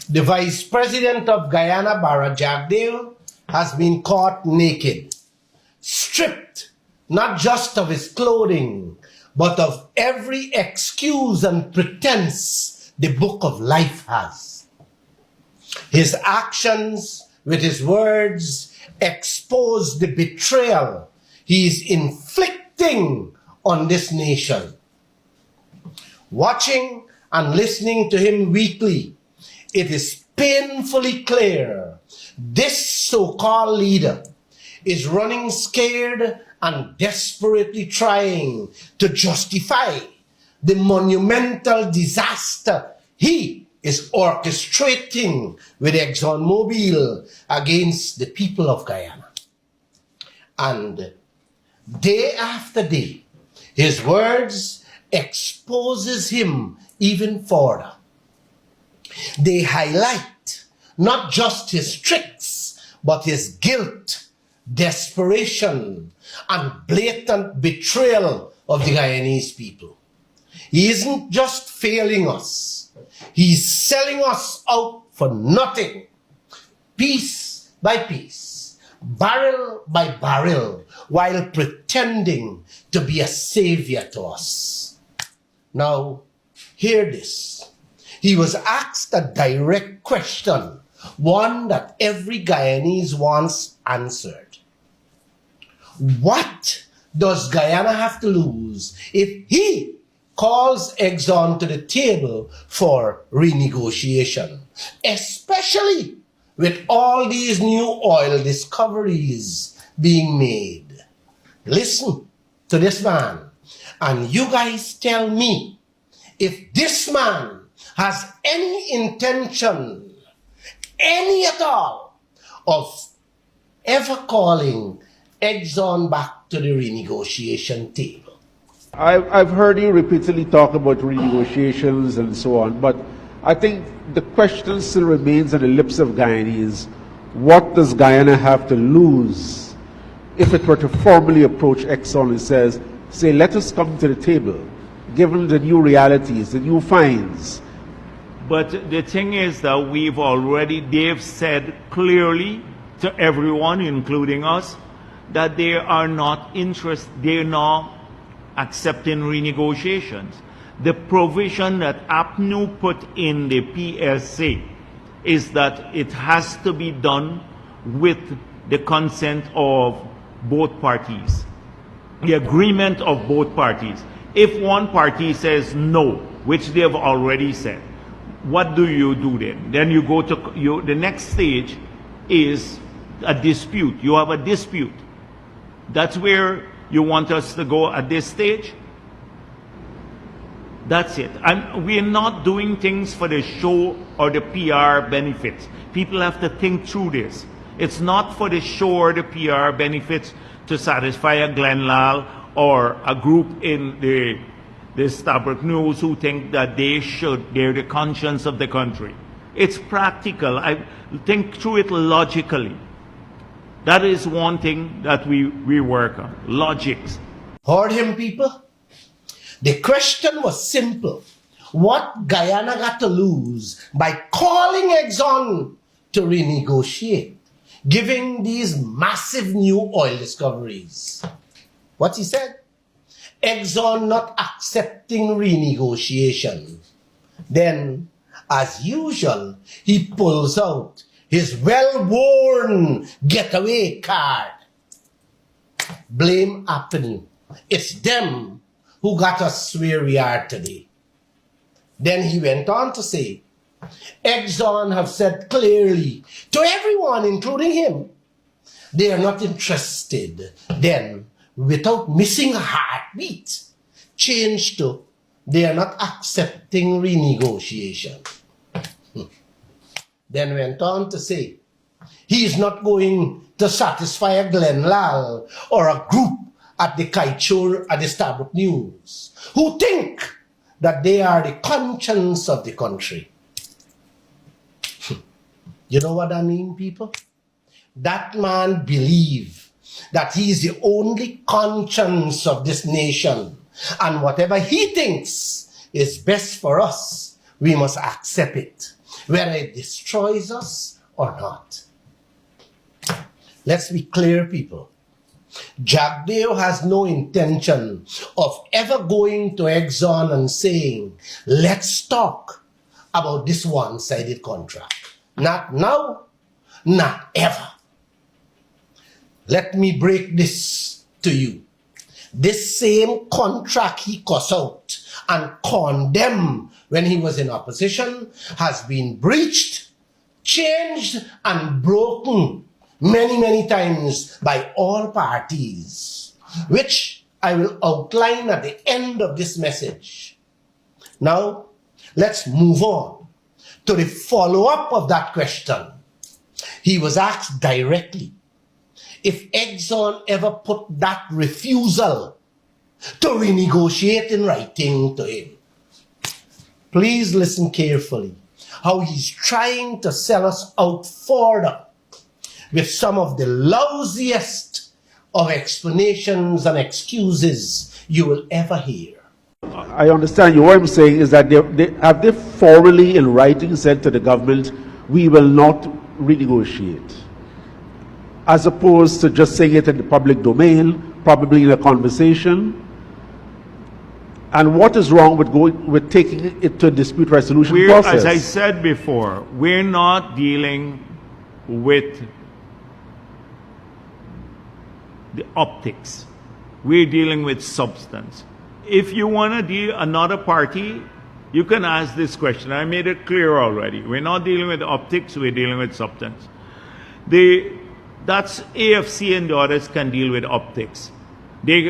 The Vice President of Guyana, Barra Jagdeo, has been caught naked, stripped not just of his clothing, but of every excuse and pretense the book of life has. His actions with his words expose the betrayal he is inflicting on this nation. Watching and listening to him weekly, it is painfully clear this so-called leader is running scared and desperately trying to justify the monumental disaster he is orchestrating with ExxonMobil against the people of Guyana. And day after day, his words exposes him even further. They highlight not just his tricks, but his guilt, desperation, and blatant betrayal of the Guyanese people. He isn't just failing us, he's selling us out for nothing, piece by piece, barrel by barrel, while pretending to be a savior to us. Now, hear this. He was asked a direct question, one that every Guyanese wants answered. What does Guyana have to lose if he calls Exxon to the table for renegotiation, especially with all these new oil discoveries being made? Listen to this man, and you guys tell me if this man has any intention, any at all, of ever calling Exxon back to the renegotiation table. I've heard you repeatedly talk about renegotiations and so on, but I think the question still remains on the lips of Guyanese. What does Guyana have to lose if it were to formally approach Exxon and say, let us come to the table, given the new realities, the new finds? But the thing is that they've said clearly to everyone, including us, that they are not accepting renegotiations. The provision that APNU put in the PSA is that it has to be done with the consent of both parties, the agreement of both parties. If one party says no, which they have already said, what do you do then? Then you go to the next stage is a dispute. You have a dispute. That's where you want us to go at this stage. That's it. And we're not doing things for the show or the PR benefits. People have to think through this. It's not for the show or the PR benefits to satisfy a Glen Lall or a group in the Starbuck News who think that they're the conscience of the country. It's practical. I think through it logically. That is one thing that we work on, logics. Heard him, people? The question was simple. What Guyana got to lose by calling Exxon to renegotiate, giving these massive new oil discoveries? What he said? Exxon not accepting renegotiation. Then, as usual, he pulls out his well-worn getaway card. Blame APNU. It's them who got us where we are today. Then he went on to say, Exxon have said clearly to everyone, including him, they are not interested. Then, without missing a heartbeat, change to, they are not accepting renegotiation. Then went on to say, he is not going to satisfy a Glen Lall or a group at the Kaichur at the Starbuck News who think that they are the conscience of the country. You know what I mean, people? That man believes that he is the only conscience of this nation, and whatever he thinks is best for us, we must accept it. whether it destroys us or not. Let's be clear, people. Jagdeo has no intention of ever going to Exxon and saying, let's talk about this one-sided contract. Not now, not ever. Let me break this to you. This same contract he cussed out and condemned when he was in opposition has been breached, changed, and broken many times by all parties, which I will outline at the end of this message. Now, let's move on to the follow-up of that question. He was asked directly if Exxon ever put that refusal to renegotiate in writing to him. Please listen carefully how he's trying to sell us out further with some of the lousiest of explanations and excuses you will ever hear. I understand you. What I'm saying is that they formally in writing said to the government, we will not renegotiate, as opposed to just saying it in the public domain, probably in a conversation. And what is wrong with taking it to a dispute resolution process? As I said before, we're not dealing with the optics. We're dealing with substance. If you want to deal another party, you can ask this question. I made it clear already. We're not dealing with optics, we're dealing with substance. That's AFC and the others can deal with optics. They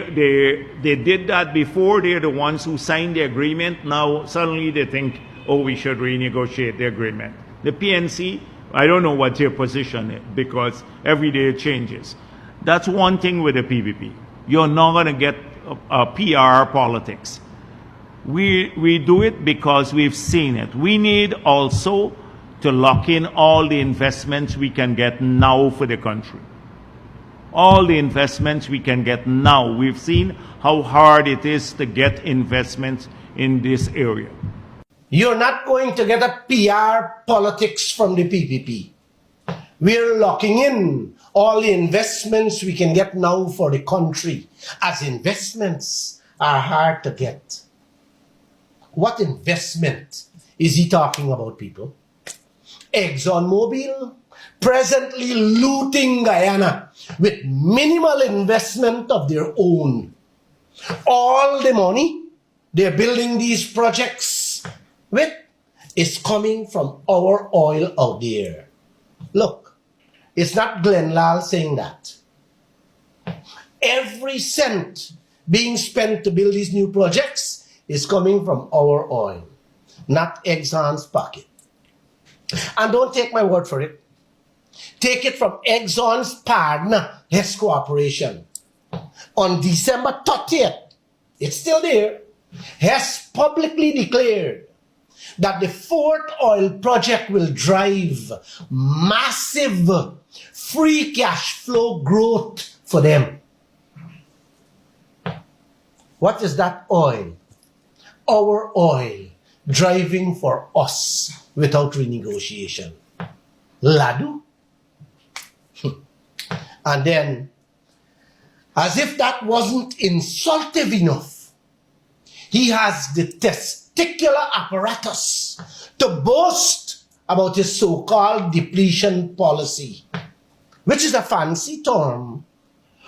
did that before. They're the ones who signed the agreement. Now suddenly they think, oh, we should renegotiate the agreement. The PNC, I don't know what their position is because every day it changes. That's one thing with the PPP. You're not going to get PR politics. We do it because we've seen it. We need also to lock in all the investments we can get now for the country. All the investments we can get now. We've seen how hard it is to get investments in this area. You're not going to get a PR politics from the PPP. We're locking in all the investments we can get now for the country, as investments are hard to get. What investment is he talking about, people? ExxonMobil presently looting Guyana with minimal investment of their own. All the money they're building these projects with is coming from our oil out there. Look, it's not Glen Lall saying that. Every cent being spent to build these new projects is coming from our oil, not Exxon's pocket. And don't take my word for it. Take it from Exxon's partner, Hess Corporation. On December 30th, it's still there, Hess publicly declared that the fourth oil project will drive massive free cash flow growth for them. What is that oil? Our oil driving for us without renegotiation. Ladu. And then, as if that wasn't insultive enough, he has the testicular apparatus to boast about his so-called depletion policy, which is a fancy term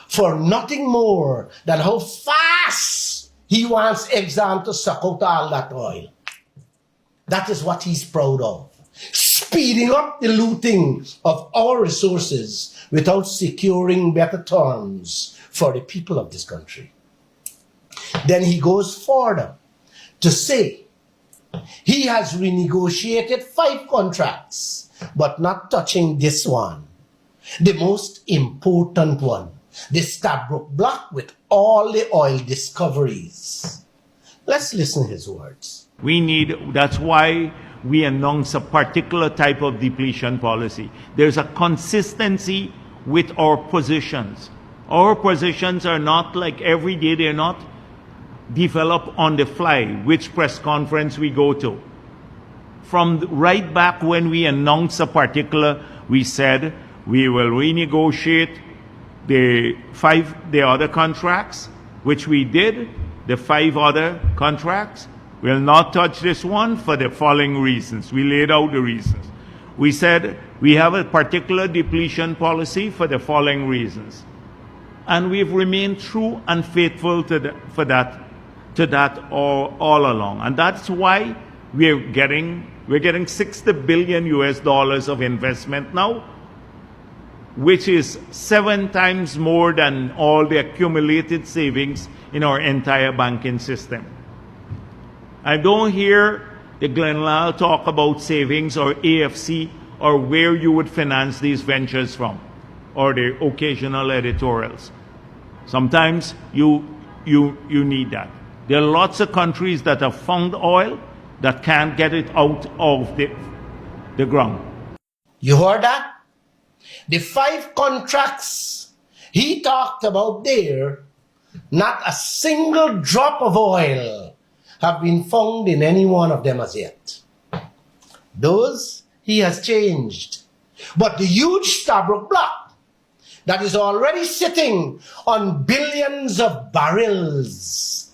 for nothing more than how fast he wants Exxon to suck out all that oil. That is what he's proud of. Speeding up the looting of our resources without securing better terms for the people of this country. Then he goes further to say he has renegotiated 5 contracts, but not touching this one, the most important one, the Stabroek Block with all the oil discoveries. Let's listen to his words. That's why we announce a particular type of depletion policy. There's a consistency with our positions. Our positions are not like every day, they're not developed on the fly, which press conference we go to. from right back when we announced a particular, we said we will renegotiate the other contracts, which we did, the 5 other contracts. We'll not touch this one for the following reasons. We laid out the reasons. We said we have a particular depletion policy for the following reasons. And we've remained true and faithful to that all along. And that's why we're getting 60 billion US dollars of investment now, which is 7 times more than all the accumulated savings in our entire banking system. I don't hear the Glen Lall talk about savings or AFC or where you would finance these ventures from, or the occasional editorials. Sometimes you need that. There are lots of countries that have found oil that can't get it out of the ground. You heard that? The 5 contracts he talked about there, not a single drop of oil have been found in any one of them as yet. Those he has changed. But the huge Stabroek block that is already sitting on billions of barrels,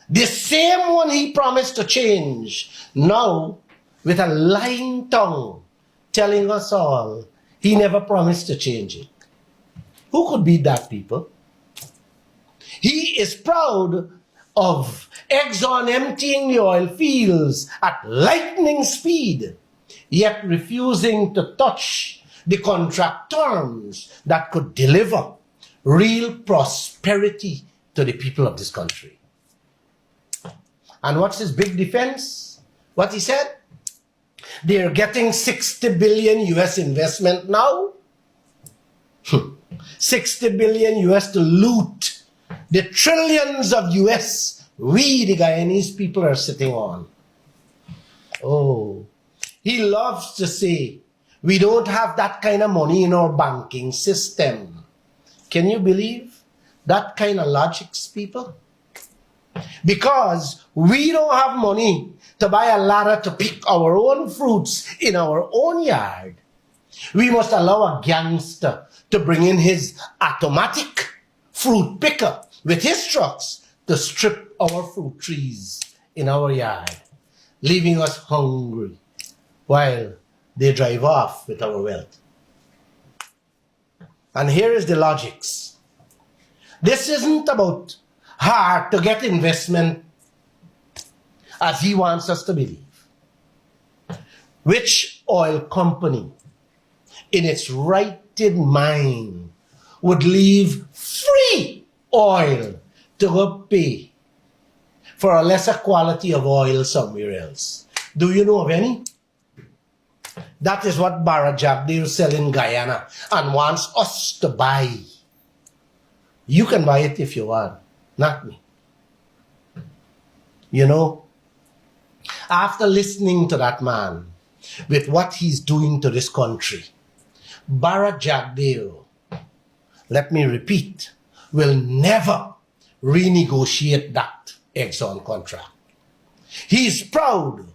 the same one he promised to change, now with a lying tongue telling us all he never promised to change it. Who could be that, people? He is proud of Exxon emptying the oil fields at lightning speed, yet refusing to touch the contract terms that could deliver real prosperity to the people of this country. And what's his big defense? What he said? They're getting 60 billion US investment now. 60 billion US to loot the trillions of US we, the Guyanese people, are sitting on. Oh, he loves to say, we don't have that kind of money in our banking system. Can you believe that kind of logic, people? Because we don't have money to buy a ladder to pick our own fruits in our own yard. We must allow a gangster to bring in his automatic fruit picker with his trucks to strip our fruit trees in our yard, leaving us hungry while they drive off with our wealth. And here is the logics. This isn't about hard to get investment as he wants us to believe. Which oil company in its righted mind would leave free oil to go pay for a lesser quality of oil somewhere else? Do you know of any? That is what Barajagdir sells in Guyana and wants us to buy. You can buy it if you want, not me. You know, after listening to that man with what he's doing to this country, Barajagdir, let me repeat, will never renegotiate that Exxon contract. He is proud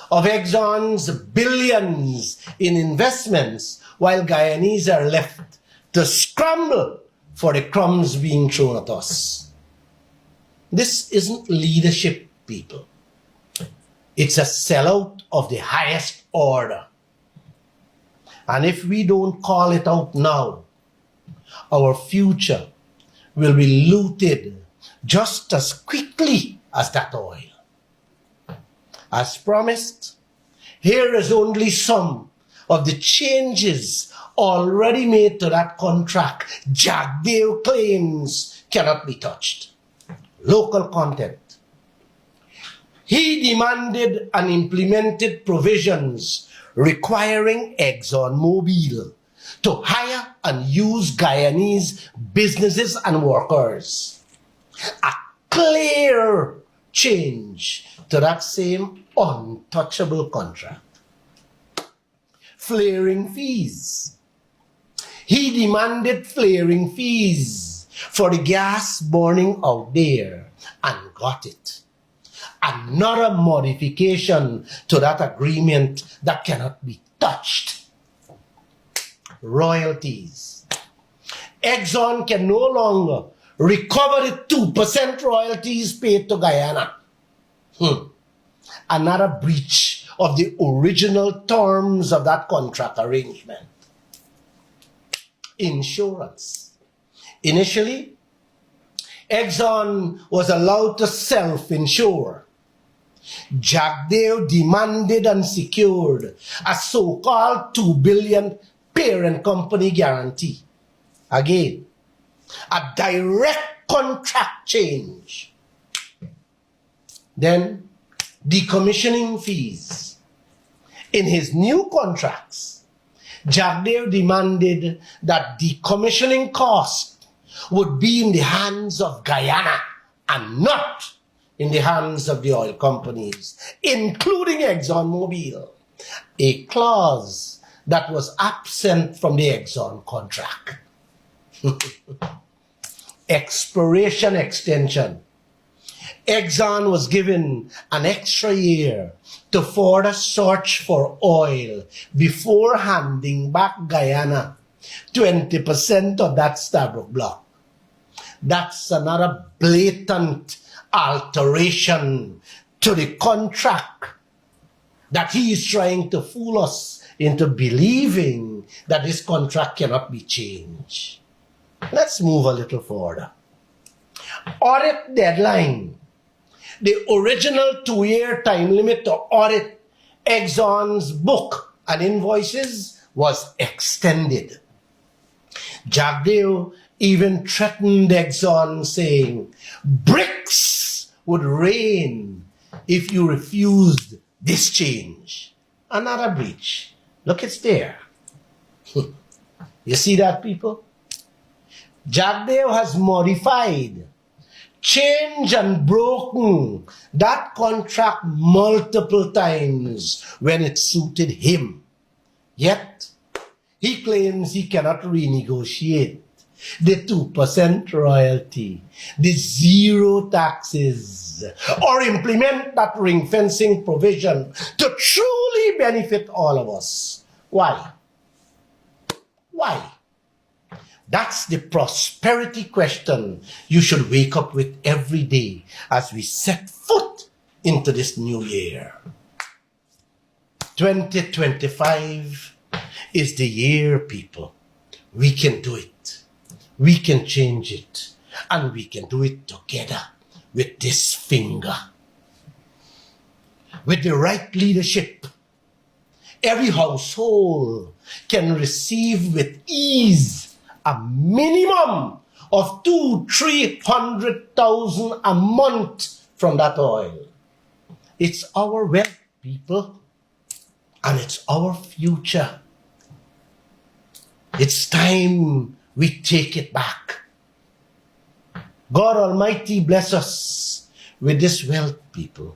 of Exxon's billions in investments while Guyanese are left to scramble for the crumbs being thrown at us. This isn't leadership, people. It's a sellout of the highest order. And if we don't call it out now, our future will be looted just as quickly as that oil. As promised, here is only some of the changes already made to that contract Jagdeo claims cannot be touched. Local content. He demanded and implemented provisions requiring ExxonMobil to hire and use Guyanese businesses and workers. A clear change to that same untouchable contract. Flaring fees. He demanded flaring fees for the gas burning out there and got it. another modification to that agreement that cannot be touched. Royalties. Exxon can no longer recover the 2% royalties paid to Guyana. Another breach of the original terms of that contract arrangement. Insurance. Initially, Exxon was allowed to self-insure. Jagdeo demanded and secured a so-called $2 billion parent company guarantee. Again, a direct contract change. Then, decommissioning fees. In his new contracts, Jagdeo demanded that decommissioning costs would be in the hands of Guyana and not in the hands of the oil companies, including ExxonMobil, a clause that was absent from the Exxon contract. Exploration extension. Exxon was given an extra year to further search for oil before handing back Guyana 20% of that Stabroek block. That's another blatant alteration to the contract that he is trying to fool us into believing that this contract cannot be changed. Let's move a little further. Audit deadline. The original 2-year time limit to audit Exxon's book and invoices was extended. Jagdeo even threatened Exxon, saying, bricks would rain if you refused this change. Another breach. Look, it's there. You see that, people? Jagdeo has modified, changed and broken that contract multiple times when it suited him. Yet, he claims he cannot renegotiate the 2% royalty, the zero taxes, or implement that ring fencing provision to truly benefit all of us. Why? Why? That's the prosperity question you should wake up with every day as we set foot into this new year. 2025 is the year, people. We can do it. We can change it. And we can do it together with this finger. With the right leadership, every household can receive with ease a minimum of 200,000-300,000 a month from that oil. It's our wealth, people, and it's our future. It's time we take it back. God Almighty bless us with this wealth, people.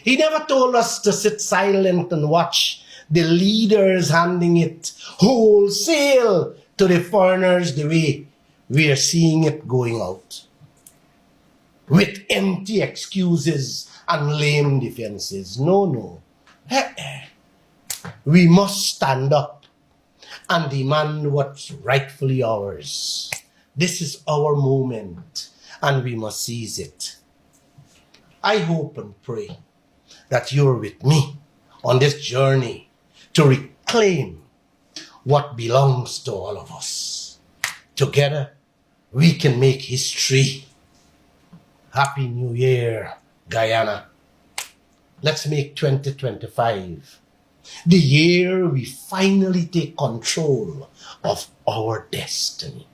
He never told us to sit silent and watch the leaders handing it wholesale to the foreigners the way we are seeing it going out. With empty excuses and lame defenses. No. We must stand up and demand what's rightfully ours. This is our moment and we must seize it. I hope and pray that you're with me on this journey to reclaim what belongs to all of us. Together, we can make history. Happy New Year, Guyana. Let's make 2025 the year we finally take control of our destiny.